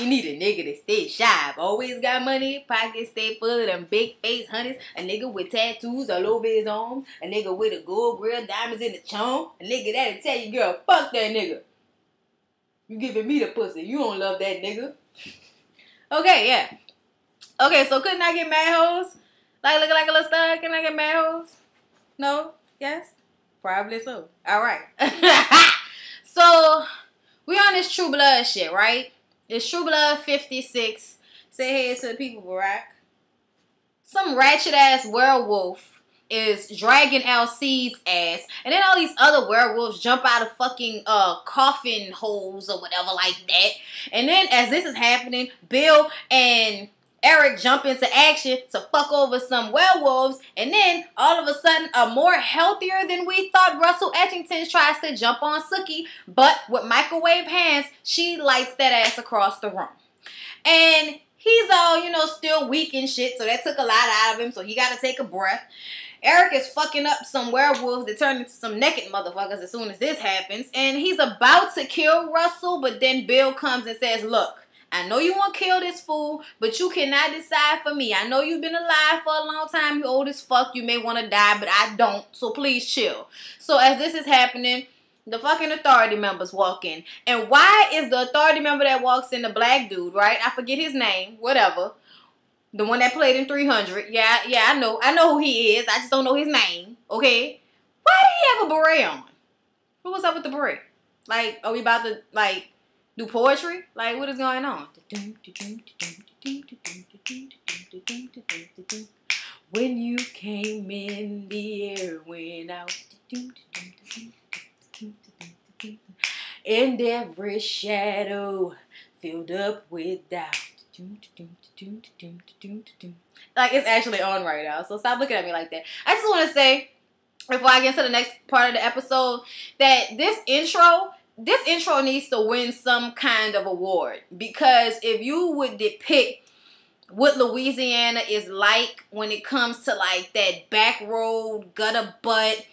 You need a nigga that stay shy, always got money, pockets stay full of them big face honeys, a nigga with tattoos all over his arms, a nigga with a gold grill, diamonds in the chone, a nigga that'll tell you, girl, fuck that nigga. You giving me the pussy, you don't love that nigga. Okay, yeah. Okay, so couldn't I get mad hoes? Like looking like a little stud, can I get mad hoes? No? Yes? Probably so. Alright. So, we on this True Blood shit, right? It's True Blood 56. Say hey to the people, Barack. Some ratchet ass werewolf is dragging LC's ass, and then all these other werewolves jump out of fucking coffin holes or whatever like that. And then as this is happening, Bill and Eric jump into action to fuck over some werewolves, and then all of a sudden a more healthier than we thought Russell Etchington tries to jump on Sookie, but with microwave hands, she lights that ass across the room. And he's all, you know, still weak and shit, so that took a lot out of him, so he got to take a breath. Eric is fucking up some werewolves that turn into some naked motherfuckers as soon as this happens, and he's about to kill Russell, but then Bill comes and says, look, I know you want to kill this fool, but you cannot decide for me. I know you've been alive for a long time. You old as fuck. You may want to die, but I don't. So please chill. So as this is happening, the fucking authority members walk in. And why is the authority member that walks in the black dude, right? I forget his name. Whatever. The one that played in 300. Yeah, I know. I know who he is. I just don't know his name. Okay? Why did he have a beret on? What's up with the beret? Like, are we about to, like, do poetry? Like, what is going on? When you came in, the air went out. And every shadow filled up with doubt. Like, it's actually on right now, so stop looking at me like that. I just want to say, before I get into the next part of the episode, that this intro needs to win some kind of award, because if you would depict what Louisiana is like when it comes to like that back road, gutter butt,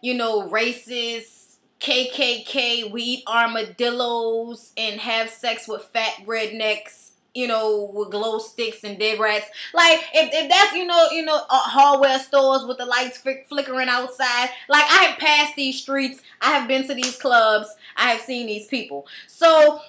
you know, racist, KKK, we eat armadillos and have sex with fat rednecks, you know, with glow sticks and dead rats. Like, if that's, you know, hardware stores with the lights flickering outside. Like, I have passed these streets. I have been to these clubs. I have seen these people. So,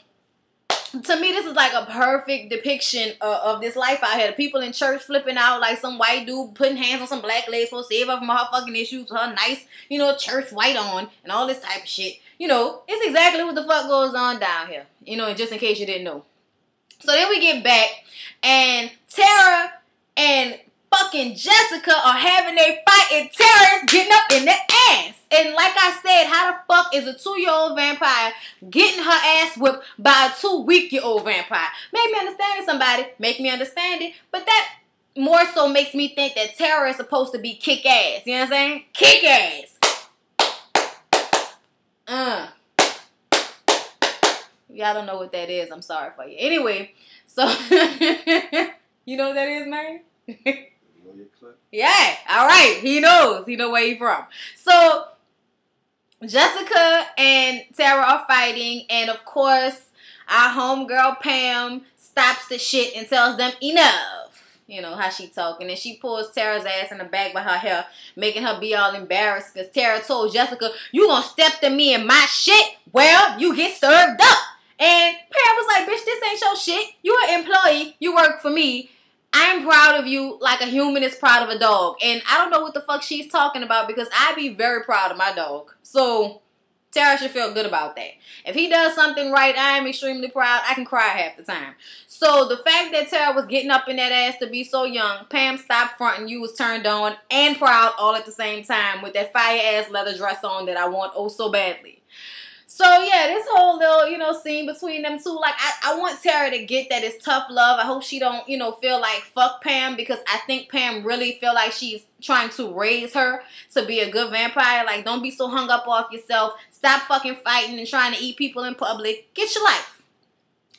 to me, this is like a perfect depiction of this life out here. The people in church flipping out like some white dude putting hands on some black lady supposed to save her from her fucking issues with her nice, you know, church white on and all this type of shit. You know, it's exactly what the fuck goes on down here. You know, just in case you didn't know. So then we get back, and Tara and fucking Jessica are having a fight, and Tara is getting up in their ass. And like I said, how the fuck is a 2-year-old vampire getting her ass whipped by a 2-week-year-old vampire? Make me understand it, somebody. Make me understand it. But that more so makes me think that Tara is supposed to be kick-ass. You know what I'm saying? Kick-ass. Y'all don't know what that is. I'm sorry for you. Anyway, so you know what that is, man? Yeah, all right. He knows. He know where he from. So Jessica and Tara are fighting, and of course, our homegirl Pam stops the shit and tells them enough. You know how she talking, and she pulls Tara's ass in the back by her hair, making her be all embarrassed because Tara told Jessica, "You gonna step to me in my shit? Well, you get served up." And Pam was like, "Bitch, this ain't your shit. You an employee. You work for me. I'm proud of you like a human is proud of a dog." And I don't know what the fuck she's talking about, because I be very proud of my dog. So Tara should feel good about that. If he does something right, I am extremely proud. I can cry half the time. So the fact that Tara was getting up in that ass to be so young, Pam stopped fronting, you was turned on and proud all at the same time with that fire-ass leather dress on that I want oh so badly. So, yeah, this whole little, you know, scene between them two, like, I want Tara to get that it's tough love. I hope she don't, you know, feel like fuck Pam, because I think Pam really feel like she's trying to raise her to be a good vampire. Like, don't be so hung up off yourself. Stop fucking fighting and trying to eat people in public. Get your life.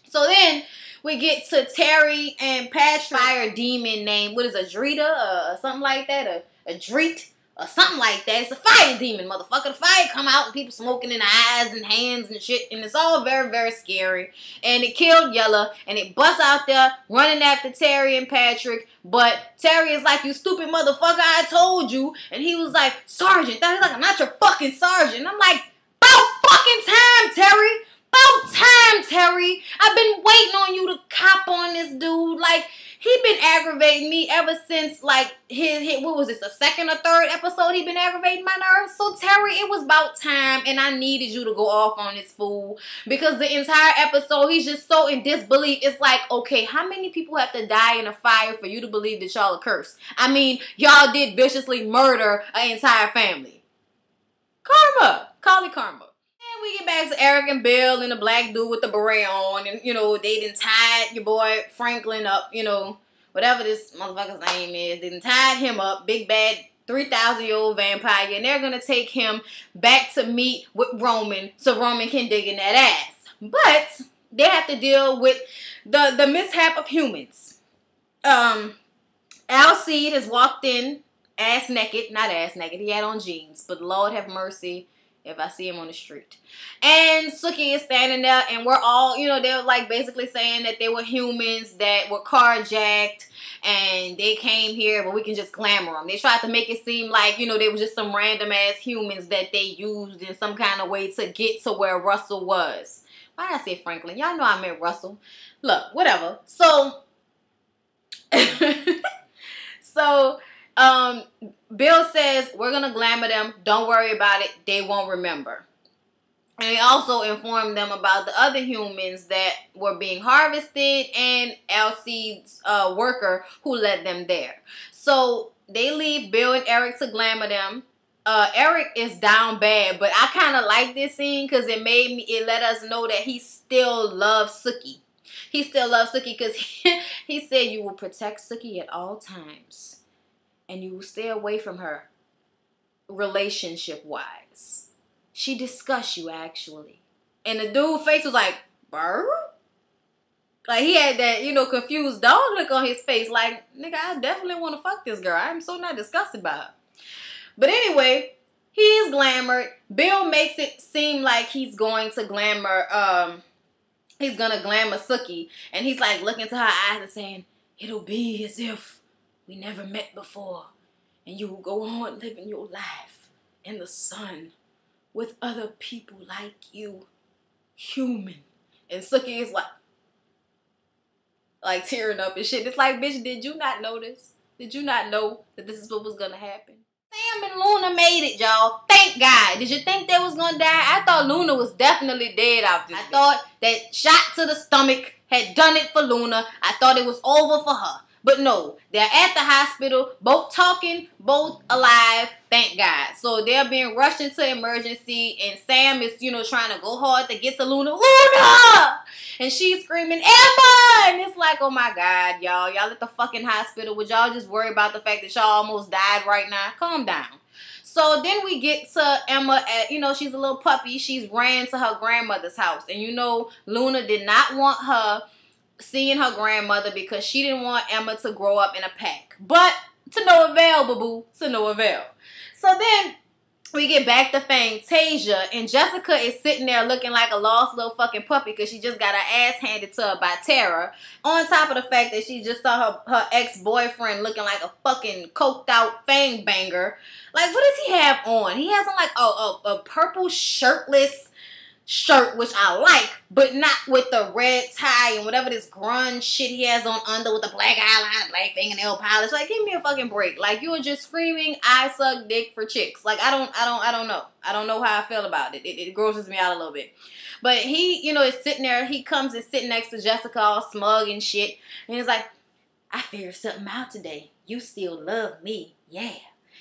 So then we get to Terry and Patrick, fire demon name, what is it, Drita or something like that? A Dreet. or something like that. It's a fire demon, motherfucker. The fire come out and people smoking in the eyes and hands and shit. And it's all very, very scary. And it killed Yella. And it busts out there running after Terry and Patrick. But Terry is like, you stupid motherfucker, I told you. And he was like, Sergeant. He's like, I'm not your fucking sergeant. And I'm like, about fucking time, Terry. About time, Terry. I've been waiting on you to cop on this dude. Like, he been aggravating me ever since, like, his what was this, the second or third episode he been aggravating my nerves? So, Terry, it was about time, and I needed you to go off on this fool. Because the entire episode, he's just so in disbelief. It's like, okay, how many people have to die in a fire for you to believe that y'all are cursed? I mean, y'all did viciously murder an entire family. Karma. Call it karma. We get back to Eric and Bill and the black dude with the beret on. And, you know, they done tied your boy Franklin up, you know, whatever this motherfucker's name is. They done tied him up, big bad 3,000-year-old vampire. And they're going to take him back to meet with Roman so Roman can dig in that ass. But they have to deal with the mishap of humans. Alcide has walked in ass naked. Not ass naked. He had on jeans. But Lord have mercy if I see him on the street. And Sookie is standing there, and we're all, you know, they're like basically saying that they were humans that were carjacked, and they came here, but we can just glamour them. They tried to make it seem like, you know, they were just some random ass humans that they used in some kind of way to get to where Russell was. Why did I say Franklin? Y'all know I meant Russell. Look, whatever. So, Bill says, we're going to glamour them. Don't worry about it. They won't remember. And he also informed them about the other humans that were being harvested and Alcide's worker who led them there. So they leave Bill and Eric to glamour them. Eric is down bad, but I kind of like this scene because it let us know that he still loves Sookie. He still loves Sookie because he said you will protect Sookie at all times. And you will stay away from her relationship-wise. She disgusts you, actually. And the dude's face was like, burr? Like, he had that, you know, confused dog look on his face. Like, nigga, I definitely want to fuck this girl. I'm so not disgusted by her. But anyway, he's glamored. Bill makes it seem like he's going to glamour, Sookie. And he's, like, looking to her eyes and saying, it'll be as if we never met before, and you will go on living your life in the sun with other people like you, human. And Sookie is like tearing up and shit. It's like, bitch, did you not know this? Did you not know that this is what was gonna happen? Sam and Luna made it, y'all. Thank God. Did you think they was gonna die? I thought Luna was definitely dead out there. I thought that shot to the stomach had done it for Luna. I thought it was over for her. But no, they're at the hospital, both talking, both alive, thank God. So they're being rushed into emergency, and Sam is, you know, trying to go hard to get to Luna. Luna! And she's screaming, Emma! And it's like, oh my God, y'all. Y'all at the fucking hospital. Would y'all just worry about the fact that y'all almost died right now? Calm down. So then we get to Emma at, you know, she's a little puppy. She's ran to her grandmother's house. And you know, Luna did not want her seeing her grandmother because she didn't want Emma to grow up in a pack. But to no avail, boo-boo. To no avail. So then we get back to Fantasia, and Jessica is sitting there looking like a lost little fucking puppy because she just got her ass handed to her by Tara. On top of the fact that she just saw her ex-boyfriend looking like a fucking coked out fang banger. Like, what does he have on? He has on like a purple shirtless shirt, which I like, but not with the red tie and whatever this grunge shit he has on under with the black eyeliner, black fingernail polish. Like, give me a fucking break. Like, you are just screaming, I suck dick for chicks. Like, I don't know. I don't know how I feel about it. It grosses me out a little bit. But he, you know, is sitting there. He comes and sitting next to Jessica all smug and shit. And he's like, I figured something out today. You still love me. Yeah.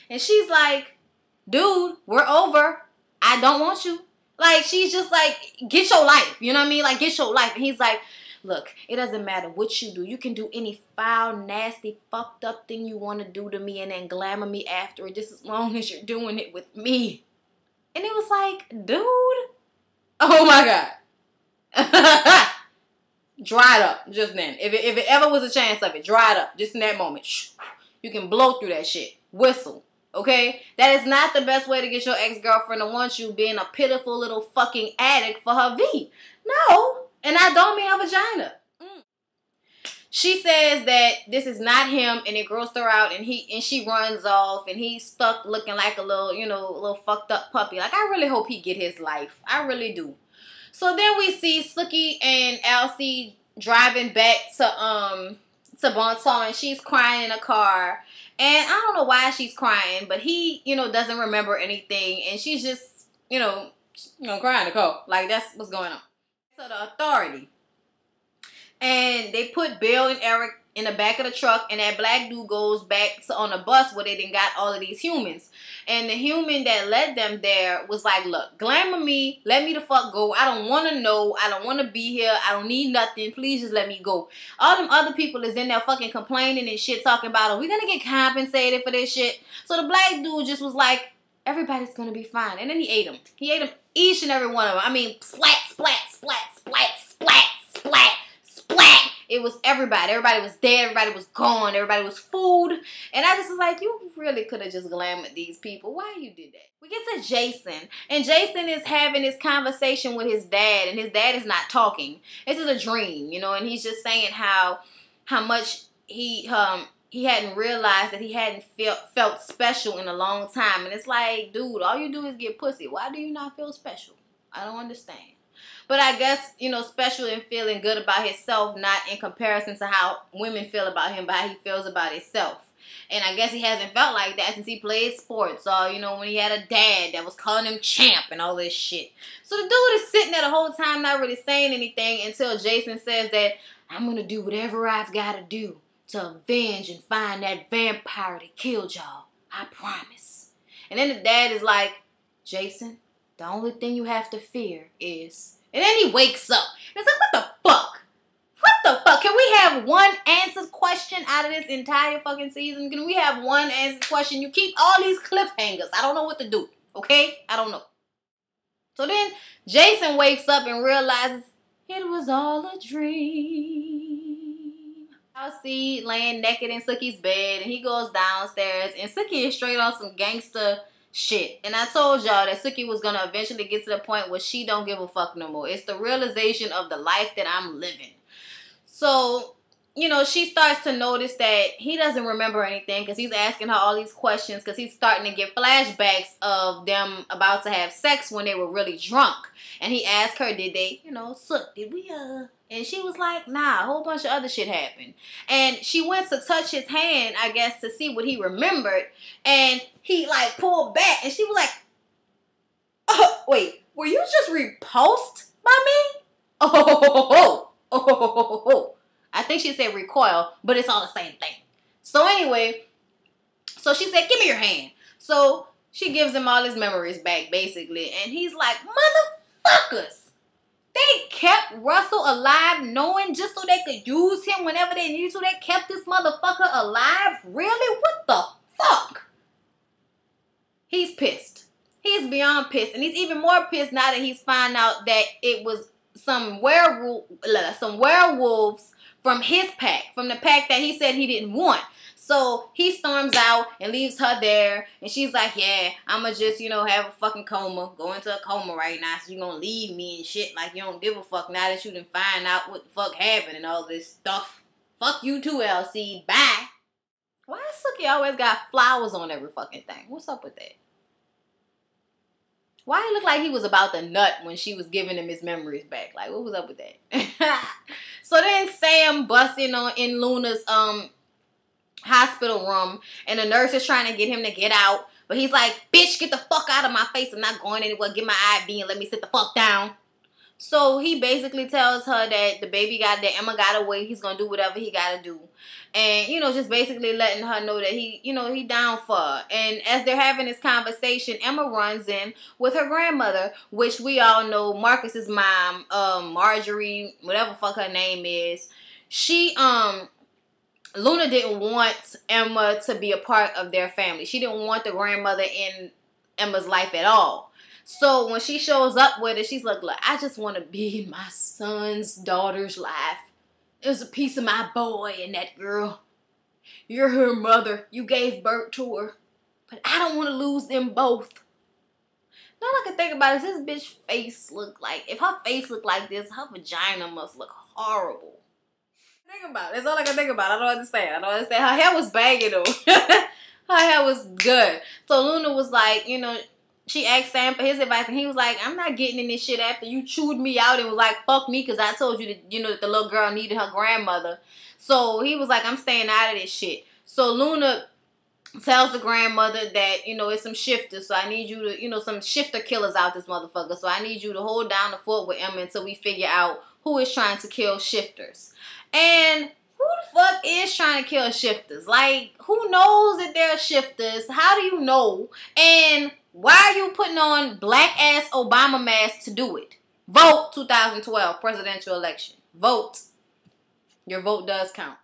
And she's like, dude, we're over. I don't want you. Like, she's just like, get your life. You know what I mean? Like, get your life. And he's like, look, it doesn't matter what you do. You can do any foul, nasty, fucked up thing you want to do to me and then glamour me after it, just as long as you're doing it with me. And it was like, dude. Oh, my God. Dried up just then. If it ever was a chance of it, dried up just in that moment. You can blow through that shit. Whistle. Okay? That is not the best way to get your ex-girlfriend to want you, being a pitiful little fucking addict for her V. No. And I don't mean her vagina. She says that this is not him, and it grossed her out, and she runs off, and he's stuck looking like a little, you know, a little fucked up puppy. Like, I really hope he get his life. I really do. So then we see Sookie and Elsie driving back to Bonton, and she's crying in a car. And I don't know why she's crying, but he, you know, doesn't remember anything, and she's just, you know, crying in the car. Like, that's what's going on. So the authority. And they put Bill and Eric in the back of the truck, and that black dude goes back to on a bus where they done got all of these humans. And the human that led them there was like, look, glamour me, let me the fuck go. I don't want to know. I don't want to be here. I don't need nothing. Please just let me go. All them other people is in there fucking complaining and shit, talking about, are we going to get compensated for this shit? So the black dude just was like, everybody's going to be fine. And then he ate them. He ate them, each and every one of them. I mean, splat, splat, splat, splat, splat, splat. Splat. It was everybody. Everybody was dead. Everybody was gone. Everybody was food. And I just was like, you really could have just glamored these people. Why you did that? We get to Jason. And Jason is having this conversation with his dad. And his dad is not talking. This is a dream, you know. And he's just saying how much he hadn't realized that he hadn't felt special in a long time. And it's like, dude, all you do is get pussy. Why do you not feel special? I don't understand. But I guess, you know, special and feeling good about himself, not in comparison to how women feel about him, but how he feels about himself. And I guess he hasn't felt like that since he played sports, or, you know, when he had a dad that was calling him champ and all this shit. So the dude is sitting there the whole time not really saying anything until Jason says that, I'm going to do whatever I've got to do to avenge and find that vampire that killed y'all. I promise. And then the dad is like, Jason, the only thing you have to fear is... And then he wakes up. It's like, what the fuck? What the fuck? Can we have one answered question out of this entire fucking season? Can we have one answered question? You keep all these cliffhangers. I don't know what to do. Okay? I don't know. So then Jason wakes up and realizes it was all a dream. I'll see laying naked in Sookie's bed, and he goes downstairs, and Sookie is straight on some gangster shit. And I told y'all that Sookie was gonna eventually get to the point where she don't give a fuck no more. It's the realization of the life that I'm living. So, you know, she starts to notice that he doesn't remember anything because he's asking her all these questions because he's starting to get flashbacks of them about to have sex when they were really drunk. And he asked her, did they, you know, Sook, did we, And she was like, nah, a whole bunch of other shit happened. And she went to touch his hand, I guess, to see what he remembered. And he, like, pulled back. And she was like, oh, wait, were you just repulsed by me? Oh. I think she said recoil, but it's all the same thing. So anyway, so she said, give me your hand. So she gives him all his memories back, basically. And he's like, motherfuckers. They kept Russell alive knowing just so they could use him whenever they needed to. They kept this motherfucker alive? Really? What the fuck? He's pissed. He's beyond pissed. And he's even more pissed now that he's found out that it was some werewolves from his pack. From the pack that he said he didn't want. So he storms out and leaves her there. And she's like, yeah, I'ma just, you know, have a fucking coma. Go into a coma right now. So you're gonna leave me and shit like you don't give a fuck now that you done find out what the fuck happened and all this stuff. Fuck you too, LC. Bye. Why does Sookie always got flowers on every fucking thing? What's up with that? Why it looked like he was about to nut when she was giving him his memories back? Like, what was up with that? So then Sam busts in Luna's hospital room, and the nurse is trying to get him to get out, but he's like, bitch, get the fuck out of my face. I'm not going anywhere. Get my IV and let me sit the fuck down. So he basically tells her that that Emma got away. He's gonna do whatever he gotta do. And, you know, just basically letting her know that he down for her. And as they're having this conversation, Emma runs in with her grandmother, which we all know Marcus's mom, Marjorie, whatever fuck her name is. Luna didn't want Emma to be a part of their family. She didn't want the grandmother in Emma's life at all. So when she shows up with it, she's like, look, I just want to be in my son's daughter's life. There's a piece of my boy and that girl. You're her mother. You gave birth to her. But I don't want to lose them both. Now all I can think about is this bitch face look like, if her face look like this, her vagina must look horrible. Think about it. That's all I can think about. I don't understand. Her hair was banging though. Her hair was good. So Luna was like, you know, she asked Sam for his advice, and he was like, I'm not getting in this shit after you chewed me out and was like, fuck me, because I told you that, you know, that the little girl needed her grandmother. So he was like, I'm staying out of this shit. So Luna tells the grandmother that, you know, it's some shifters, so I need you to, you know, some shifter killers out this motherfucker. So I need you to hold down the fort with Emma until we figure out who is trying to kill shifters. And who the fuck is trying to kill shifters? Like, who knows that they're shifters? How do you know? And why are you putting on black-ass Obama mask to do it? Vote 2012 presidential election. Vote. Your vote does count.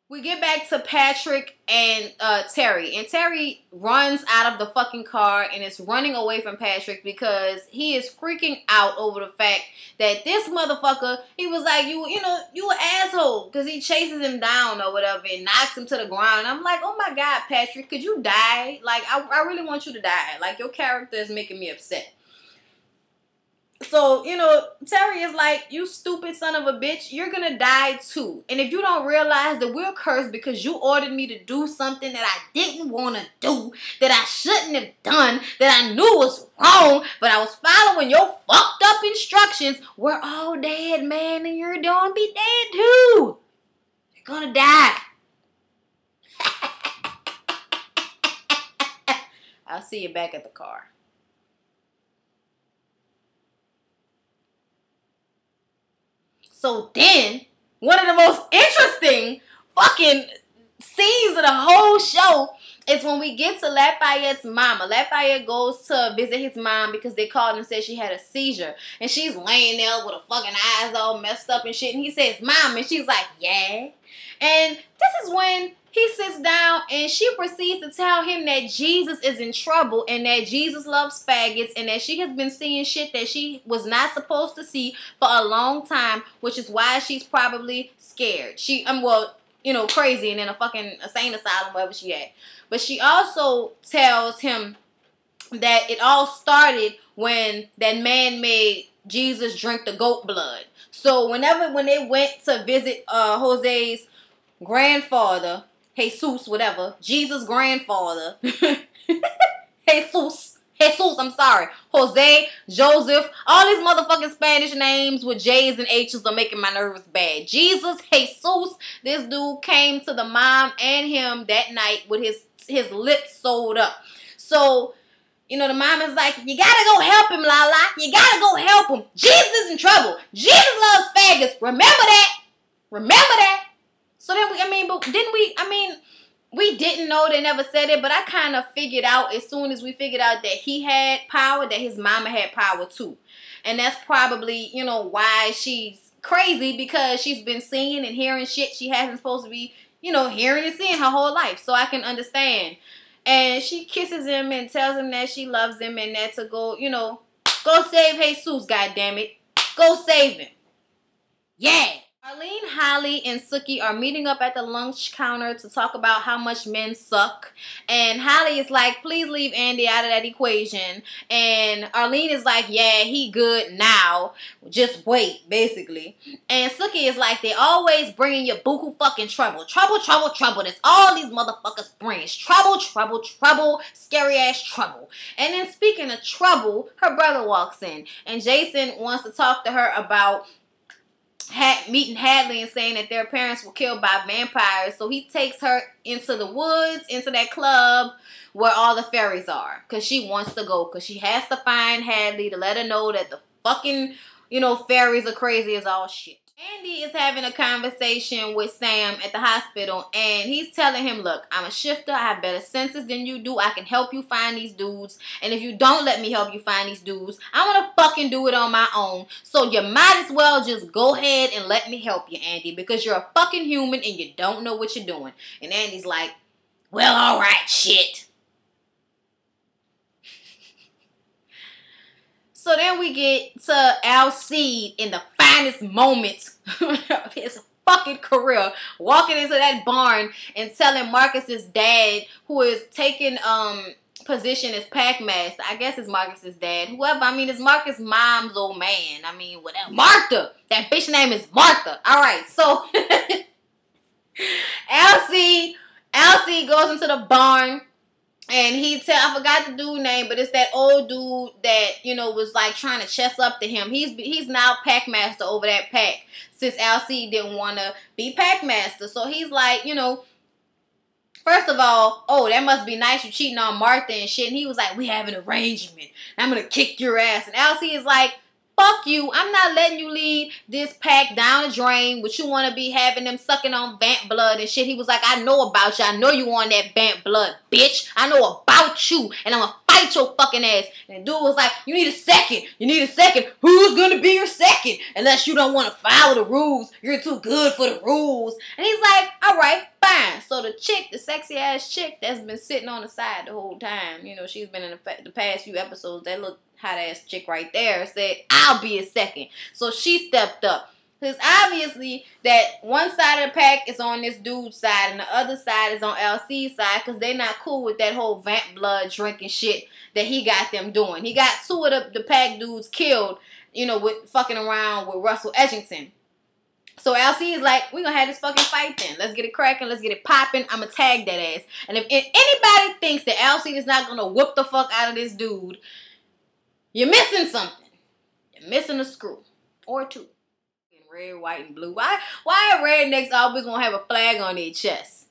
We get back to Patrick and Terry. And Terry runs out of the fucking car and is running away from Patrick because he is freaking out over the fact that this motherfucker, he was like, you know, you an asshole. Because he chases him down or whatever and knocks him to the ground. And I'm like, oh my God, Patrick, could you die? Like, I really want you to die. Like, your character is making me upset. So, you know, Terry is like, you stupid son of a bitch, you're gonna die too. And if you don't realize that we're cursed because you ordered me to do something that I didn't want to do, that I shouldn't have done, that I knew was wrong, but I was following your fucked up instructions, we're all dead, man, and you're gonna be dead too. You're gonna die. I'll see you back at the car. So then, one of the most interesting fucking scenes of the whole show is when we get to Lafayette's mama. Lafayette goes to visit his mom because they called and said she had a seizure. And she's laying there with her fucking eyes all messed up and shit. And he says, Mom. And she's like, yeah. And this is when he sits down and she proceeds to tell him that Jesus is in trouble and that Jesus loves faggots and that she has been seeing shit that she was not supposed to see for a long time, which is why she's probably scared. Well, you know, crazy and in a fucking insane asylum, wherever she at. But she also tells him that it all started when that man made Jesus drink the goat blood. So when they went to visit Jose's grandfather, Jesus, whatever, Jesus' grandfather, Jesus, I'm sorry, Jose, Joseph, all these motherfucking Spanish names with J's and H's are making my nerves bad. Jesus, Jesus, this dude came to the mom and him that night with his lips sewed up. So, you know, the mom is like, you gotta go help him, Lala. You gotta go help him. Jesus is in trouble. Jesus loves faggots. Remember that. Remember that. So then we didn't know, they never said it, but I kind of figured out as soon as we figured out that he had power, that his mama had power too. And that's probably, you know, why she's crazy, because she's been seeing and hearing shit she hasn't supposed to be, you know, hearing and seeing her whole life. So I can understand. And she kisses him and tells him that she loves him and that to go, you know, go save Jesus, goddammit. Go save him. Yeah. Arlene, Holly, and Sookie are meeting up at the lunch counter to talk about how much men suck. And Holly is like, please leave Andy out of that equation. And Arlene is like, yeah, he good now. Just wait, basically. And Sookie is like, they always bringing you buku fucking trouble. Trouble, trouble, trouble. That's all these motherfuckers bring. Trouble, trouble, trouble. Scary ass trouble. And then speaking of trouble, her brother walks in. And Jason wants to talk to her about meeting Hadley and saying that their parents were killed by vampires. So he takes her into the woods, into that club where all the fairies are. Because she wants to go. Because she has to find Hadley to let her know that the fucking, you know, fairies are crazy as all shit. Andy is having a conversation with Sam at the hospital, and he's telling him, look, I'm a shifter, I have better senses than you do, I can help you find these dudes, and if you don't let me help you find these dudes, I'm gonna fucking do it on my own, so you might as well just go ahead and let me help you, Andy, because you're a fucking human and you don't know what you're doing. And Andy's like, well, alright, shit. So then we get to Alcide in the finest moments of his fucking career, walking into that barn and telling Marcus's dad, who is taking position as Packmaster. I guess it's Marcus's dad. Whoever. I mean, it's Marcus' mom's old man. I mean, whatever. Martha. That bitch name is Martha. All right. So Alcee goes into the barn. And I forgot the dude's name, but it's that old dude that, you know, was like trying to chess up to him. He's now Packmaster over that pack since Alcee didn't want to be Packmaster. So he's like, you know, first of all, oh, that must be nice, you cheating on Martha and shit. And he was like, we have an arrangement. I'm going to kick your ass. And Alcee is like, fuck you. I'm not letting you lead this pack down the drain, but you want to be having them sucking on vamp blood and shit. He was like, I know about you. I know you on that vamp blood, bitch. I know about you, and I'm going to fight your fucking ass. And the dude was like, you need a second. You need a second. Who's going to be your second? Unless you don't want to follow the rules. You're too good for the rules. And he's like, all right, fine. So the chick, the sexy ass chick that's been sitting on the side the whole time, you know, she's been in the past few episodes, that look hot ass chick right there, said, I'll be a second. So she stepped up. Because obviously that one side of the pack is on this dude's side and the other side is on Alcee's side, because they're not cool with that whole vamp blood drinking shit that he got them doing. He got two of the pack dudes killed, you know, with fucking around with Russell Edgington. So Alcee is like, we're going to have this fucking fight then. Let's get it cracking. Let's get it popping. I'm going to tag that ass. And if anybody thinks that Alcee is not going to whoop the fuck out of this dude, you're missing something. You're missing a screw. Or two. Red, white, and blue. Why are rednecks always gonna have a flag on their chest?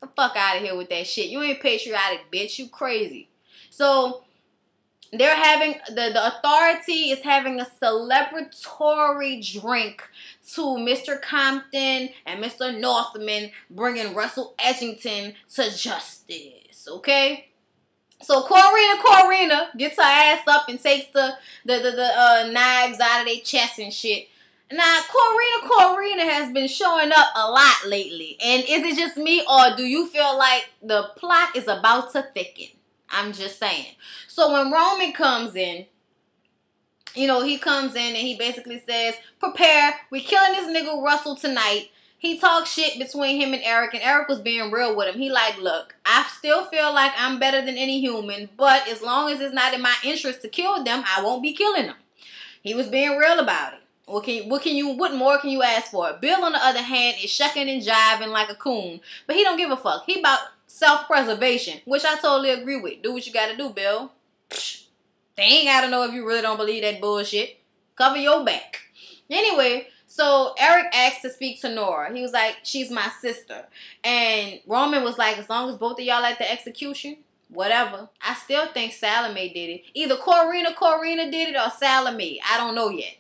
Get the fuck out of here with that shit. You ain't patriotic, bitch. You crazy. So they're having the authority is having a celebratory drink to Mr. Compton and Mr. Northman, bringing Russell Edgington to justice. Okay. So Corrina gets her ass up and takes the knives out of their chest and shit. Now, Corrina has been showing up a lot lately. And is it just me, or do you feel like the plot is about to thicken? I'm just saying. So when Roman comes in, you know, he comes in and he basically says, prepare, we killing this nigga Russell tonight. He talks shit between him and Eric was being real with him. He like, look, I still feel like I'm better than any human, but as long as it's not in my interest to kill them, I won't be killing them. He was being real about it. What more can you ask for? Bill, on the other hand, is shucking and jiving like a coon, but he don't give a fuck. He about self-preservation, which I totally agree with. Do what you gotta do, Bill. They ain't gotta know if you really don't believe that bullshit. Cover your back. Anyway, so Eric asked to speak to Nora. He was like, she's my sister. And Roman was like, as long as both of y'all at the execution, whatever. I still think Salome did it. Either Corrina did it or Salome. I don't know yet.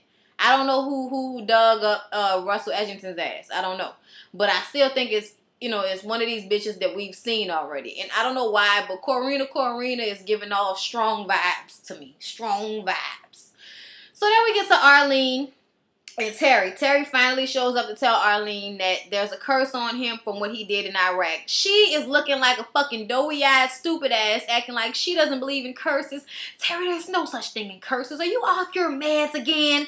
I don't know who dug up Russell Edgington's ass. I don't know. But I still think it's, you know, it's one of these bitches that we've seen already. And I don't know why, but Corrina is giving off strong vibes to me. Strong vibes. So then we get to Arlene and Terry. Terry finally shows up to tell Arlene that there's a curse on him from what he did in Iraq. She is looking like a fucking doughy-eyed, stupid ass, acting like she doesn't believe in curses. Terry, there's no such thing in curses. Are you off your meds again?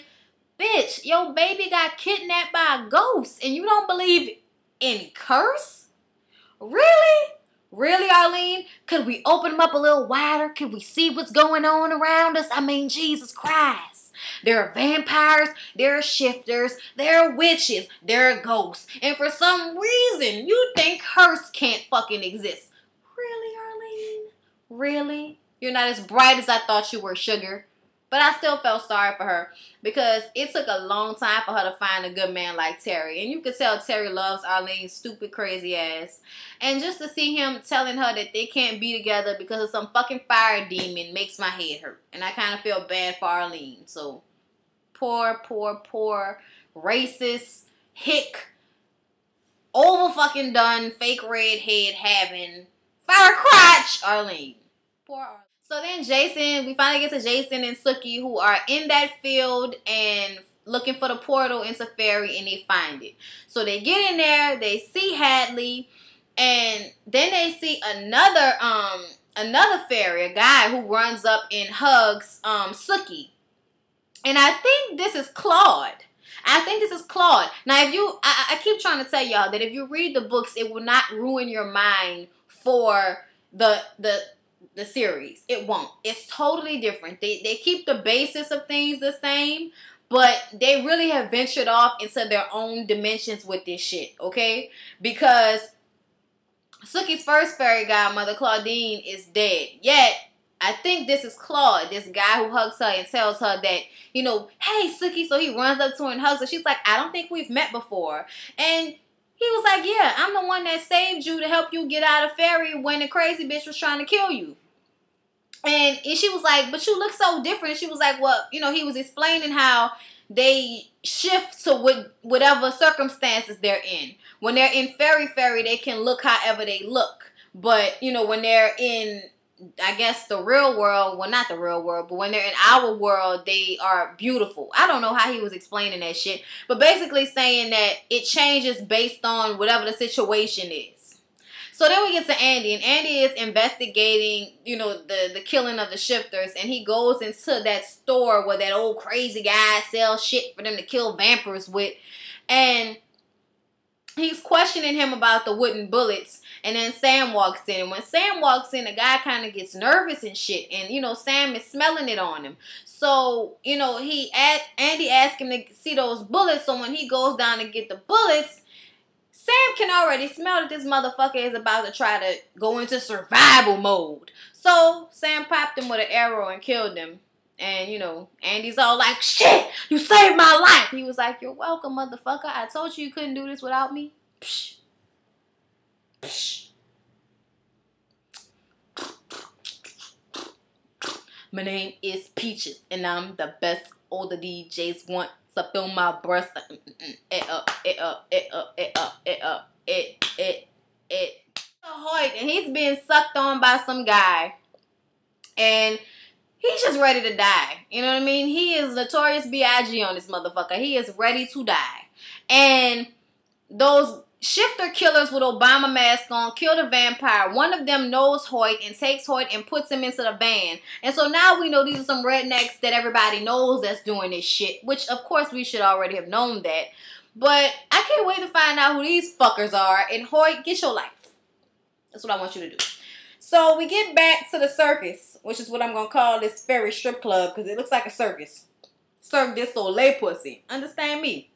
Bitch, your baby got kidnapped by a ghost and you don't believe in curse? Really? Really, Arlene? Could we open them up a little wider? Could we see what's going on around us? I mean, Jesus Christ. There are vampires, there are shifters, there are witches, there are ghosts. And for some reason, you think curse can't fucking exist. Really, Arlene? Really? You're not as bright as I thought you were, sugar. But I still felt sorry for her because it took a long time for her to find a good man like Terry. And you could tell Terry loves Arlene's stupid, crazy ass. And just to see him telling her that they can't be together because of some fucking fire demon makes my head hurt. And I kind of feel bad for Arlene. So, poor, racist, hick, over fucking done, fake redhead having, fire crotch Arlene. Poor Arlene. So then Jason, we finally get to Jason and Sookie, who are in that field and looking for the portal into Fairy, and they find it. So they get in there, they see Hadley, and then they see another fairy, a guy who runs up and hugs Sookie. And I think this is Claude. I think this is Claude. Now, if you, I keep trying to tell y'all that if you read the books, it will not ruin your mind for the series. It won't. It's totally different. They keep the basis of things the same, but they really have ventured off into their own dimensions with this shit, okay? Because Sookie's first fairy godmother, Claudine, is dead. Yet, I think this is Claude, this guy who hugs her and tells her that, you know, hey, Sookie. So he runs up to her and hugs her. She's like, I don't think we've met before. And he was like, yeah, I'm the one that saved you to help you get out of fairy when the crazy bitch was trying to kill you. And she was like, but you look so different. She was like, well, you know, he was explaining how they shift to whatever circumstances they're in. When they're in fairy, they can look however they look. But, you know, when they're in, I guess, the real world, well, not the real world, but when they're in our world, they are beautiful. I don't know how he was explaining that shit, but basically saying that it changes based on whatever the situation is. So then we get to Andy, and Andy is investigating, you know, the killing of the shifters, and he goes into that store where that old crazy guy sells shit for them to kill vampires with, and he's questioning him about the wooden bullets. And then Sam walks in. And when Sam walks in, the guy kind of gets nervous and shit. And, you know, Sam is smelling it on him. So, you know, Andy asked him to see those bullets. So when he goes down to get the bullets, Sam can already smell that this motherfucker is about to try to go into survival mode. So Sam popped him with an arrow and killed him. And, you know, Andy's all like, shit, you saved my life. He was like, you're welcome, motherfucker. I told you couldn't do this without me. Psh. My name is Peaches, and I'm the best. All the DJs want to feel my breast. It up, it up, it up, it up, it up, it. Hoyt, and he's being sucked on by some guy, and he's just ready to die. You know what I mean? He is Notorious B.I.G. on this motherfucker. He is ready to die, and those shifter killers with Obama mask on kill the vampire. One of them knows Hoyt and takes Hoyt and puts him into the van. And so now we know these are some rednecks that everybody knows that's doing this shit. Which, of course, we should already have known that. But I can't wait to find out who these fuckers are. And Hoyt, get your life. That's what I want you to do. So we get back to the circus, which is what I'm going to call this fairy strip club. Because it looks like a circus. Cirque du Soleil pussy. Understand me?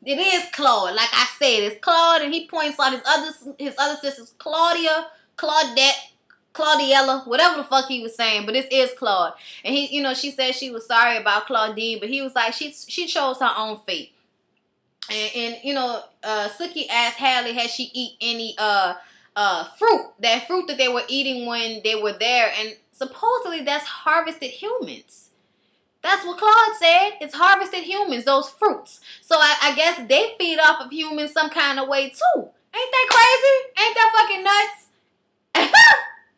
It is Claude, like I said, it's Claude, and he points out his other sisters, Claudia, Claudette, Claudiella, whatever the fuck he was saying, but this is Claude. And he, you know, she said she was sorry about Claudine, but he was like, she chose her own fate. And you know, Sookie asked Hallie, had she eat any fruit, that fruit that they were eating when they were there, and supposedly that's harvested humans. That's what Claude said. It's harvested humans, those fruits. So I guess they feed off of humans some kind of way too. Ain't that crazy? Ain't that fucking nuts?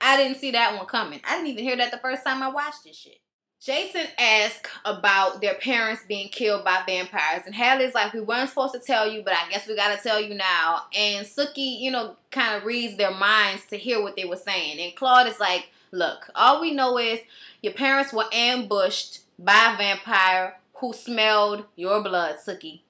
I didn't see that one coming. I didn't even hear that the first time I watched this shit. Jason asked about their parents being killed by vampires. And Hallie's like, we weren't supposed to tell you, but I guess we gotta tell you now. And Sookie, you know, kind of reads their minds to hear what they were saying. And Claude is like, look, all we know is your parents were ambushed by a vampire who smelled your blood, Sookie.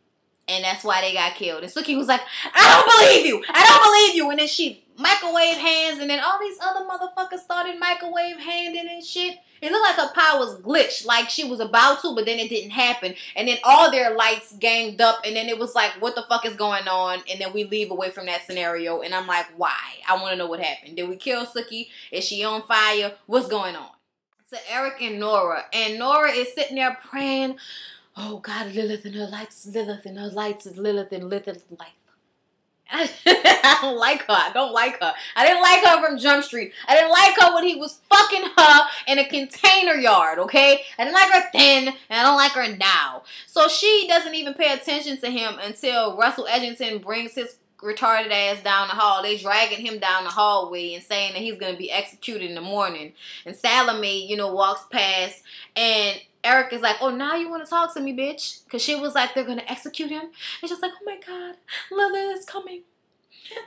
And that's why they got killed. And Sookie was like, I don't believe you. I don't believe you. And then she microwave hands, and then all these other motherfuckers started microwave handing and shit. It looked like her powers glitched, like she was about to, but then it didn't happen. And then all their lights ganged up, and then it was like, what the fuck is going on? And then we leave away from that scenario, and I'm like, why? I want to know what happened. Did we kill Sookie? Is she on fire? What's going on? To Eric and Nora. And Nora is sitting there praying, oh God, Lilith and her lights, Lilith and her lights is Lilith and Lilith light. I don't like her. I don't like her. I didn't like her from Jump Street. I didn't like her when he was fucking her in a container yard, okay? I didn't like her then, and I don't like her now. So she doesn't even pay attention to him until Russell Edgington brings his retarded ass down the hall. They dragging him down the hallway and saying that he's going to be executed in the morning. And Salome, you know, walks past, and Eric is like, oh, now you want to talk to me, bitch? Because she was like, they're going to execute him. And she's like, oh my God, Lilith is coming.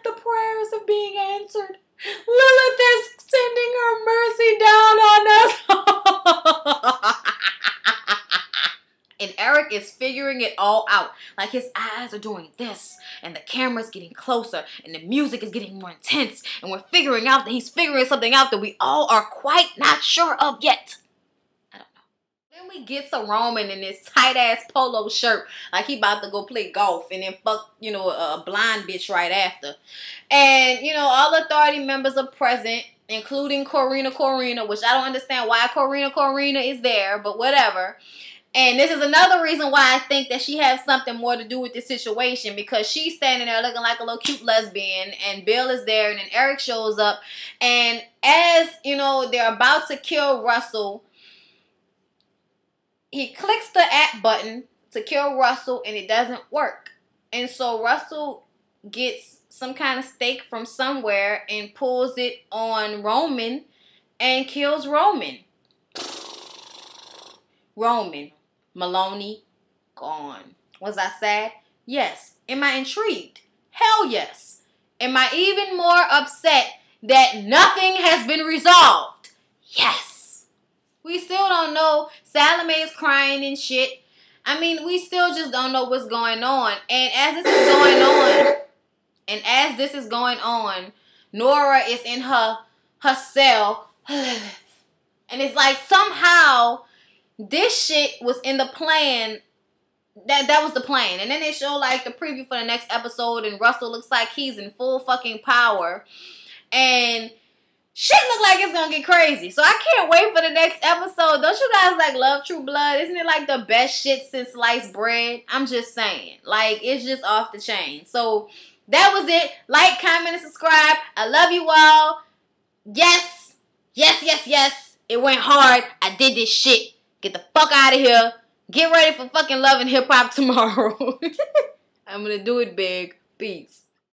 The prayers are being answered. Lilith is sending her mercy down on us. And Eric is figuring it all out. Like his eyes are doing this. And the camera's getting closer. And the music is getting more intense. And we're figuring out that he's figuring something out that we all are quite not sure of yet. I don't know. Then we get to Roman in this tight ass polo shirt. Like he about to go play golf. And then fuck, you know, a blind bitch right after. And, you know, all authority members are present. Including Corina, which I don't understand why Corina is there. But whatever. And this is another reason why I think that she has something more to do with this situation, because she's standing there looking like a little cute lesbian, and Bill is there, and then Eric shows up, and as, you know, they're about to kill Russell, he clicks the app button to kill Russell, and it doesn't work. And so Russell gets some kind of stake from somewhere and pulls it on Roman and kills Roman. Maloney, gone. Was I sad? Yes. Am I intrigued? Hell yes. Am I even more upset that nothing has been resolved? Yes. We still don't know. Salome is crying and shit. I mean, we still just don't know what's going on. And as this is going on, Nora is in her cell. And it's like somehow this shit was in the plan. That was the plan. And then they show like the preview for the next episode, and Russell looks like he's in full fucking power. And shit look like it's gonna get crazy. So I can't wait for the next episode. Don't you guys like love True Blood? Isn't it like the best shit since sliced bread? I'm just saying. Like, it's just off the chain. So that was it. Like, comment, and subscribe. I love you all. Yes. It went hard. I did this shit. Get the fuck out of here. Get ready for fucking Love and Hip Hop tomorrow. I'm gonna do it big. Peace.